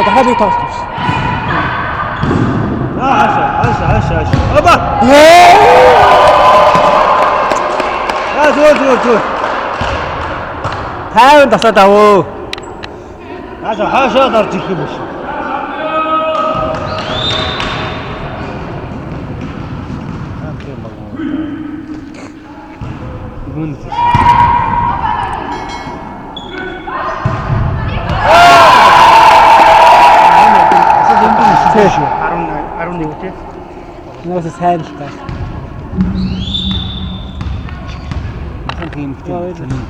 дахиад нэг тоглох юм шиг. Хаашаа. Оба. Зөө. 50 тасаад авөө. Хаашаа гарч ирэх юм биш. Нөөс сайн л таа. Махан тийм тийм.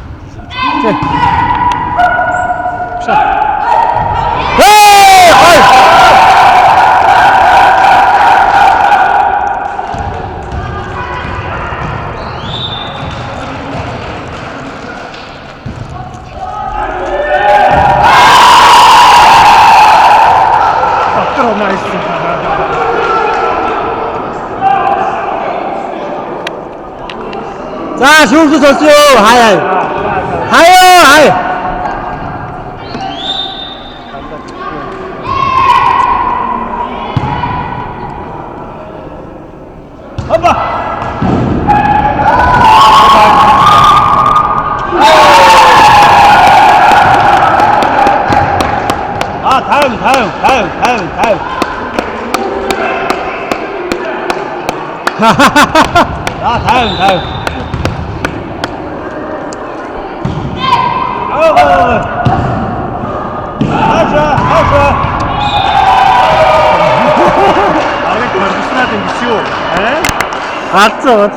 За шүүрс олсоо. Хаяа. Оба. 타임. 타임. 하자. 아니 컨디션이 미치오. Гацаа.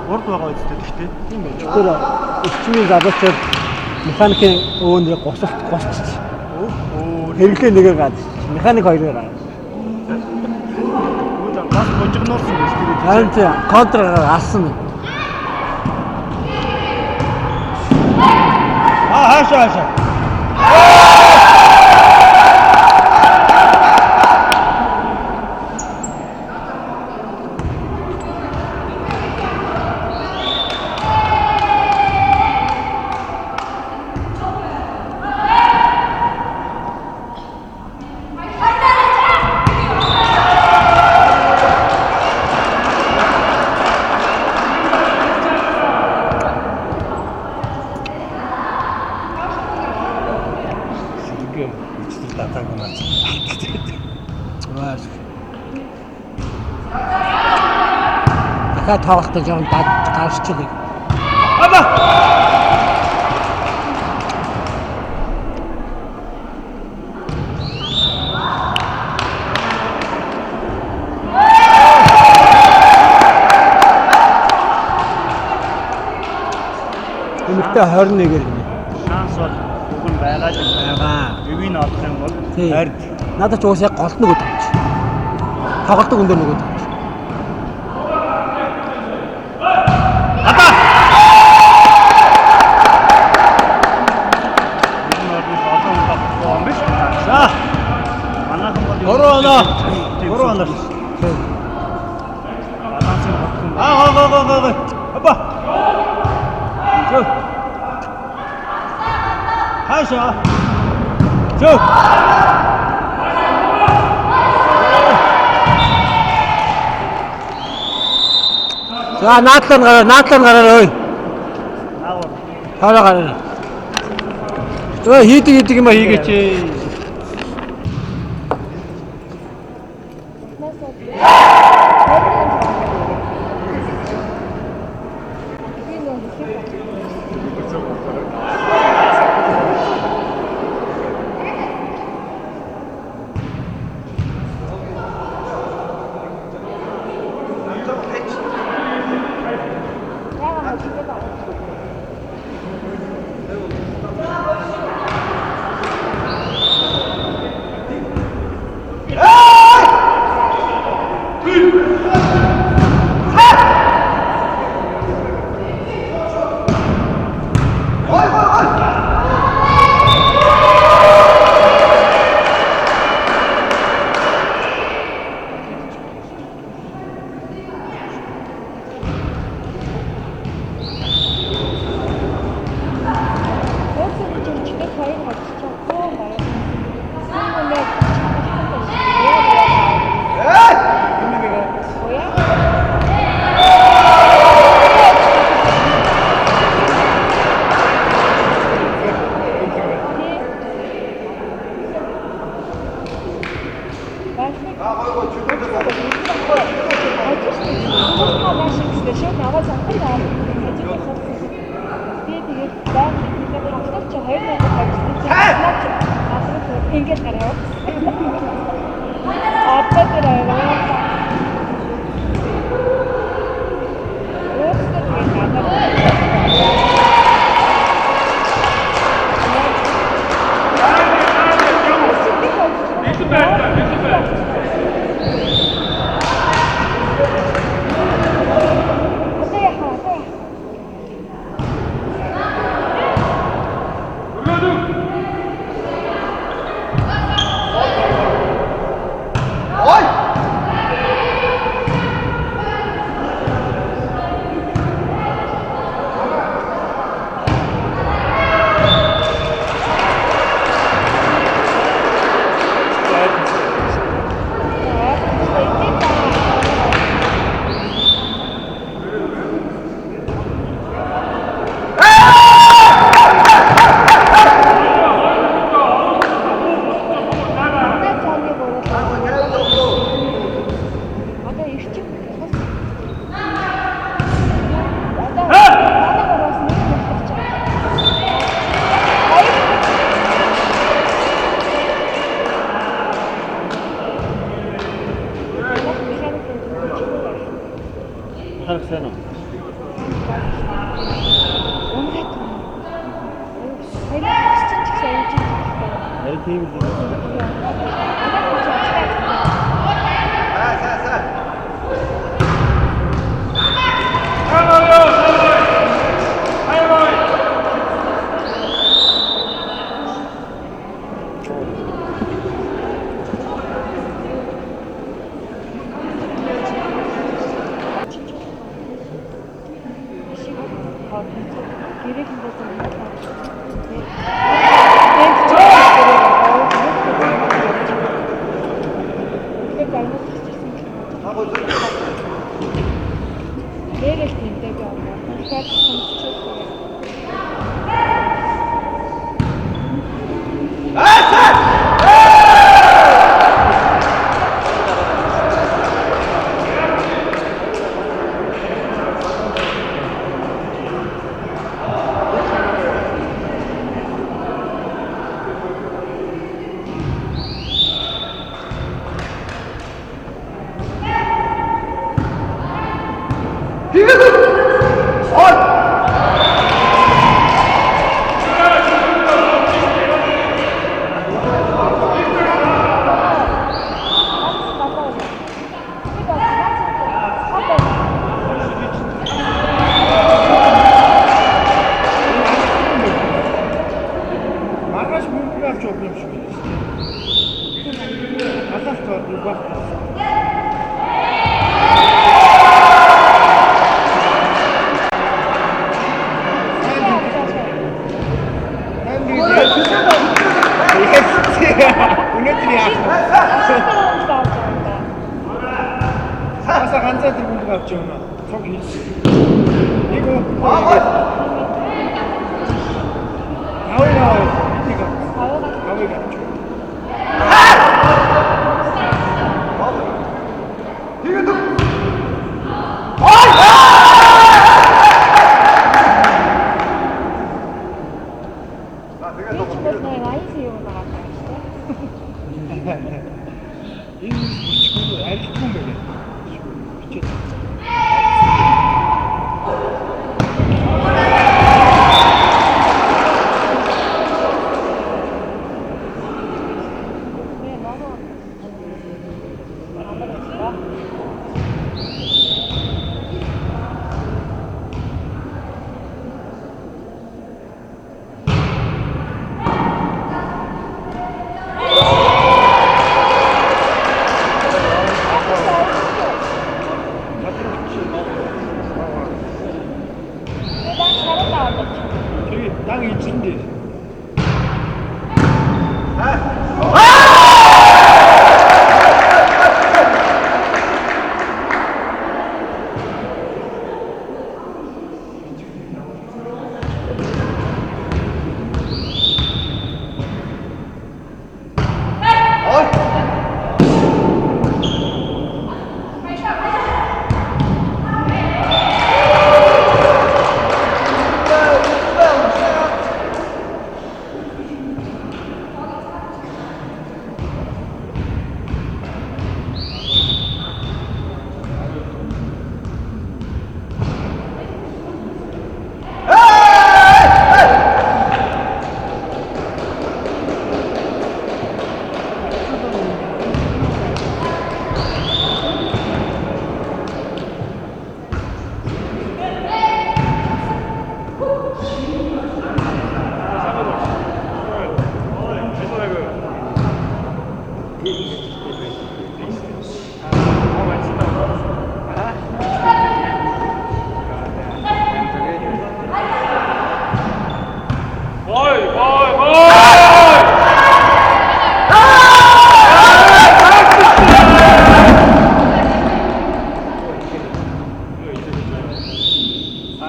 Урд байгаа үстэй гэхдээ тийм байж. Тэр өчмийн залууч механикийн өөндөө госч. Хэрэглээ нэгээр гад. Механик хоёроо гад. Бас божигнуулсан биз дээ. Харин контраар алсан. 하샤. дахиад тоглохдоо жоон гарчдаг. Аба. Өмнөдөө 21-ээр гинэ. Шанс бол бүгэн байгаа. Өвийг олох юм бол хард. Надад ч уус яг голд нөгөө тавч. Тоглолтог өндөр нөгөө тавч. Апа. За. Манайхан бол 3 оноо. Баланс. Апа. 하샤. За наадлан гараа ой. Хараа гараа. Өө хийдэг юм хийгээч. ашигсдээ шүү. Наваа цанхаа ажиллах болсон. Би тэгээд баг ингээд хавталч 2000 ажилласан. Ингээд гараа. Одоо тэр аваа. Өөртөө тэгээд надад харагдсан уу? Харин тийм л.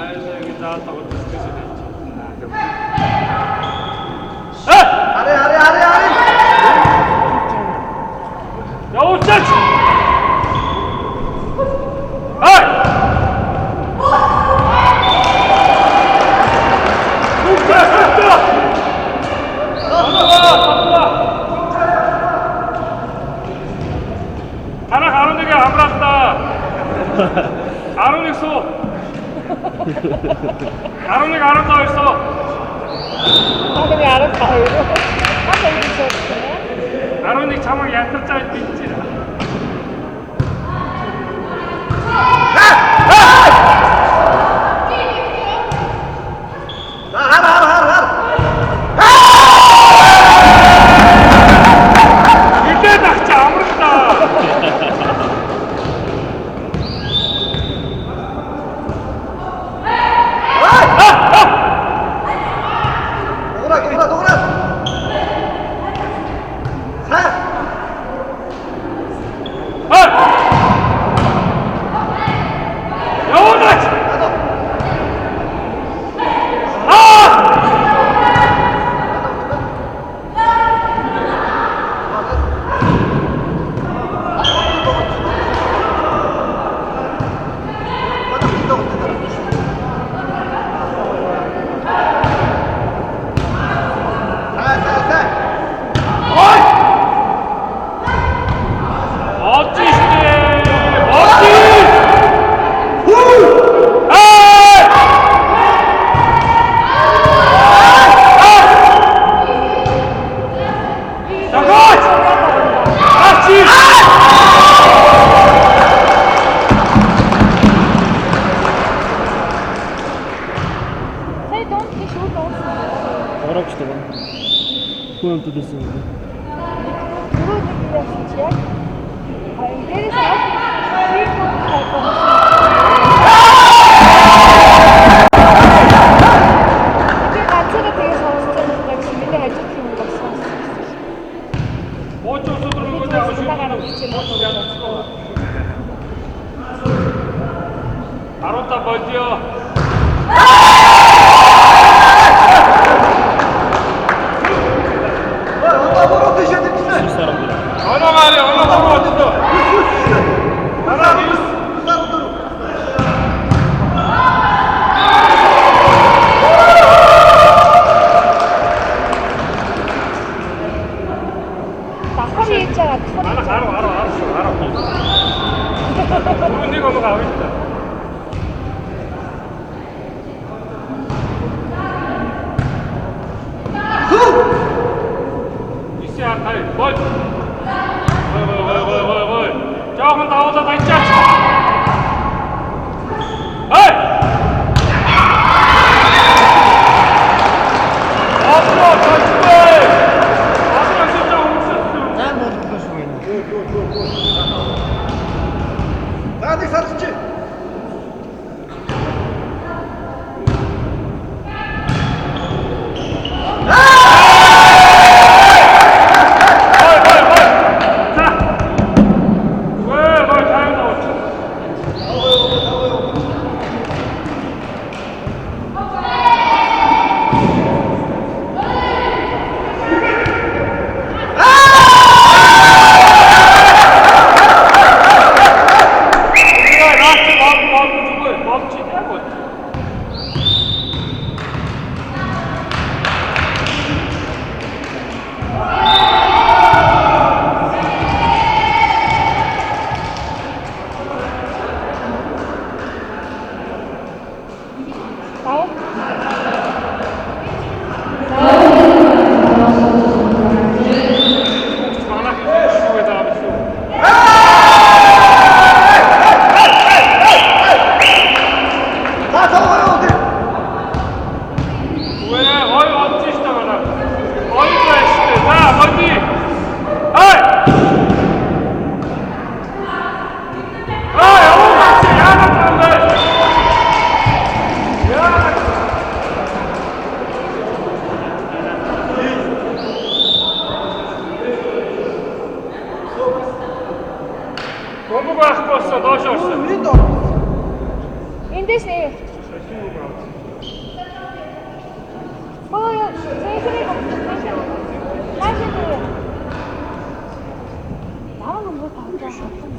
Айлгийн заалтаа үзчихсэн байж. Аре. Явуулаач. Танах 11-ийг хамраалтаа. 11 суу. 11 12 суу. Хагны 12. Хагны суусан. 11 чамайг янтарч байд бийчээ. Хар. Идээд ахчаа амралтаа. Дуграа. Явуулаач. Сая донд тийм шүү дуусан. Орооч таа. Хөөнд дээсэн юм. Түрүү нэг яасан чи яг. Дээрээс яг тийм болсон. Би ганцаараа тэгээ сонссон юм яг миний хажууд юм болсон. Бооч өдөр өгөөд авах шүү. 15 бодё. Давхар хийж байгаа давхар. Нэг omog авъя та. Исээ хай. Бой. Жоохон давуулаад айчаач. Хей! Асроо тачвэ. Асроо сүтэ өмсөв. Зам боллоо шүү энэ. Заадыг сарч. Гомбог байхгүй болсон доош орсон. Эндээс нэ. 세시리가 세시. 사실은 나는 뭐다 하자.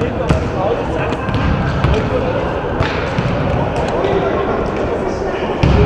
Thank you.